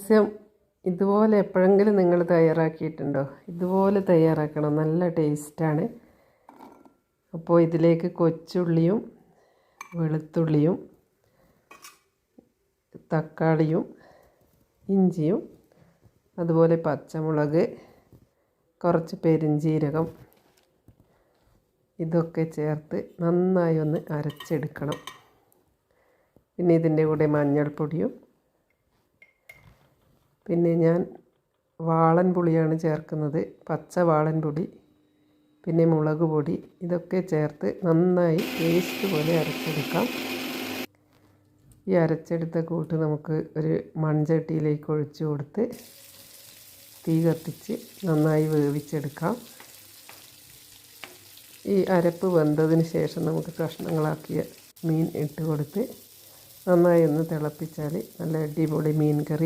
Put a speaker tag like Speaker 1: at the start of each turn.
Speaker 1: മത്സ്യം ഇതുപോലെ എപ്പോഴെങ്കിലും നിങ്ങൾ തയ്യാറാക്കിയിട്ടുണ്ടോ? ഇതുപോലെ തയ്യാറാക്കണം, നല്ല ടേസ്റ്റാണ്. അപ്പോൾ ഇതിലേക്ക് കൊച്ചുള്ളിയും വെളുത്തുള്ളിയും തക്കാളിയും ഇഞ്ചിയും അതുപോലെ പച്ചമുളക്, കുറച്ച് പെരിഞ്ജീരകം ഇതൊക്കെ ചേർത്ത് നന്നായി ഒന്ന് അരച്ചെടുക്കണം. പിന്നെ ഇതിൻ്റെ കൂടെ മഞ്ഞൾപ്പൊടിയും, പിന്നെ ഞാൻ വാളൻ പുളിയാണ് ചേർക്കുന്നത്, പച്ച വാളൻ പൊടി, പിന്നെ മുളക് പൊടി ഇതൊക്കെ ചേർത്ത് നന്നായി പേസ്റ്റ് പോലെ അരച്ചെടുക്കാം. ഈ അരച്ചെടുത്ത കൂട്ട് നമുക്ക് ഒരു മൺചട്ടിയിലേക്ക് ഒഴിച്ചു കൊടുത്ത് തീ കത്തിച്ച് നന്നായി വേവിച്ചെടുക്കാം. ഈ അരപ്പ് വെന്തതിന് ശേഷം നമുക്ക് കഷ്ണങ്ങളാക്കിയ മീൻ ഇട്ട് കൊടുത്ത് നന്നായി ഒന്ന് തിളപ്പിച്ചാൽ നല്ല അടിപൊളി മീൻ കറി